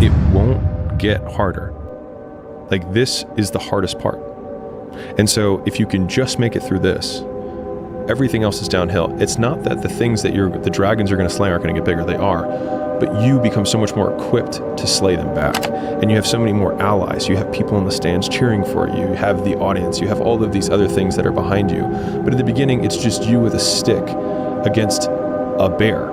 it won't get harder. Like, this is the hardest part. And so if you can just make it through this, everything else is downhill. It's not that the things that the dragons are going to slay aren't going to get bigger. They are. But you become so much more equipped to slay them back. And you have so many more allies. You have people in the stands cheering for you. You have the audience. You have all of these other things that are behind you. But at the beginning, it's just you with a stick against a bear.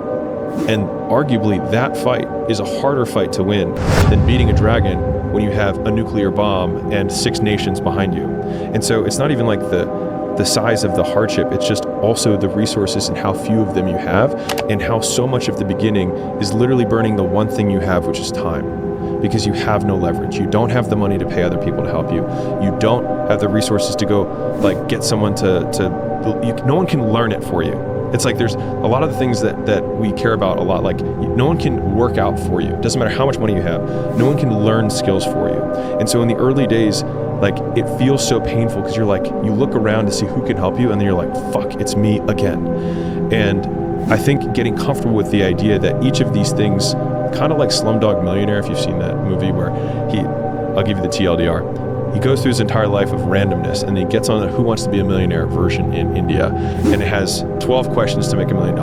And arguably, that fight is a harder fight to win than beating a dragon when you have a nuclear bomb and 6 nations behind you. And so it's not even like the size of the hardship, it's just also the resources and how few of them you have, and how so much of the beginning is literally burning the one thing you have, which is time. Because you have no leverage. You don't have the money to pay other people to help you. You don't have the resources to go like get someone no one can learn it for you. It's like there's a lot of the things that we care about a lot, like no one can work out for you. It doesn't matter how much money you have. No one can learn skills for you. And so in the early days, like, it feels so painful because you're like, you look around to see who can help you, and then you're like, fuck, it's me again. And I think getting comfortable with the idea that each of these things, kind of like Slumdog Millionaire, if you've seen that movie where I'll give you the TLDR, he goes through his entire life of randomness, and then he gets on a Who Wants to Be a Millionaire version in India, and it has 12 questions to make $1 million.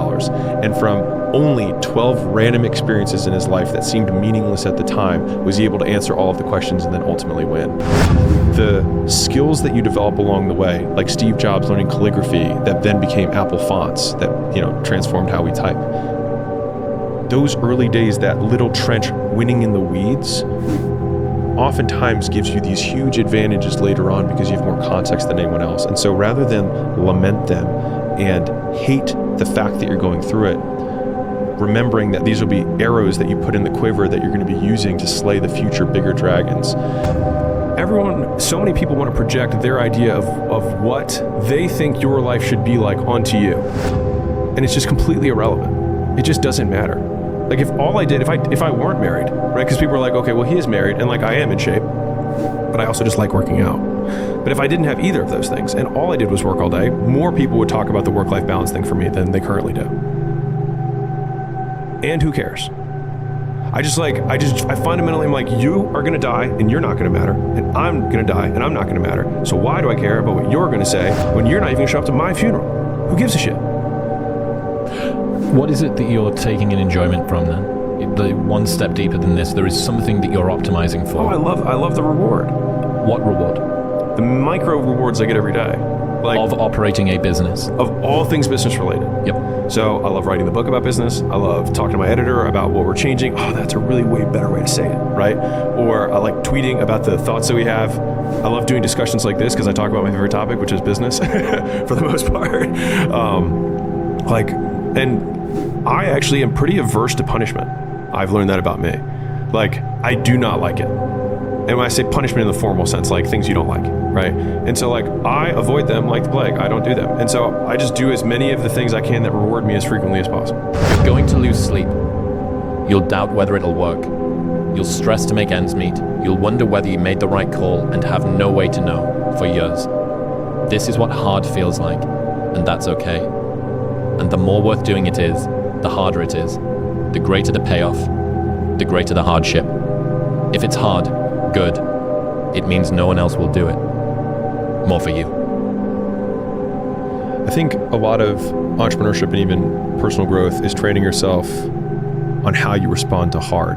And from only 12 random experiences in his life that seemed meaningless at the time, was he able to answer all of the questions and then ultimately win. The skills that you develop along the way, like Steve Jobs learning calligraphy that then became Apple fonts that, transformed how we type. Those early days, that little trench winning in the weeds, oftentimes gives you these huge advantages later on because you have more context than anyone else. And so rather than lament them and hate the fact that you're going through it, remembering that these will be arrows that you put in the quiver that you're going to be using to slay the future bigger dragons. So many people want to project their idea of what they think your life should be like onto you. And it's just completely irrelevant. It just doesn't matter. Like, if all I did, if I weren't married, right? Because people are like, okay, well, he is married, and like, I am in shape, but I also just like working out. But if I didn't have either of those things, and all I did was work all day, more people would talk about the work-life balance thing for me than they currently do. And who cares? I fundamentally am like, you are gonna die, and you're not gonna matter, and I'm gonna die, and I'm not gonna matter. So why do I care about what you're gonna say when you're not even gonna show up to my funeral? Who gives a shit? What is it that you're taking an enjoyment from then? The one step deeper than this, there is something that you're optimizing for. Oh, I love the reward. What reward? The micro rewards I get every day. Like, of operating a business. Of all things business related. Yep. So I love writing the book about business. I love talking to my editor about what we're changing. Oh, that's a really way better way to say it, right? Or I like tweeting about the thoughts that we have. I love doing discussions like this because I talk about my favorite topic, which is business for the most part. And I actually am pretty averse to punishment. I've learned that about me. Like, I do not like it. And when I say punishment in the formal sense, like things you don't like, right? And so like, I avoid them like the plague. I don't do them. And so I just do as many of the things I can that reward me as frequently as possible. You're going to lose sleep. You'll doubt whether it'll work. You'll stress to make ends meet. You'll wonder whether you made the right call and have no way to know for years. This is what hard feels like, and that's okay. And the more worth doing it is, the harder it is. The greater the payoff, the greater the hardship. If it's hard, good. It means no one else will do it. More for you. I think a lot of entrepreneurship and even personal growth is training yourself on how you respond to hard.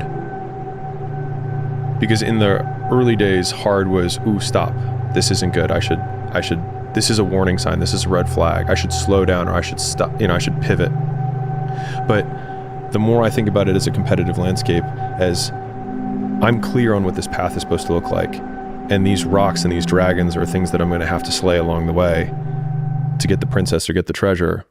Because in the early days, hard was, ooh, stop. This isn't good. I should, this is a warning sign. This is a red flag. I should slow down, or I should stop, I should pivot. But the more I think about it as a competitive landscape, as I'm clear on what this path is supposed to look like, and these rocks and these dragons are things that I'm going to have to slay along the way to get the princess or get the treasure,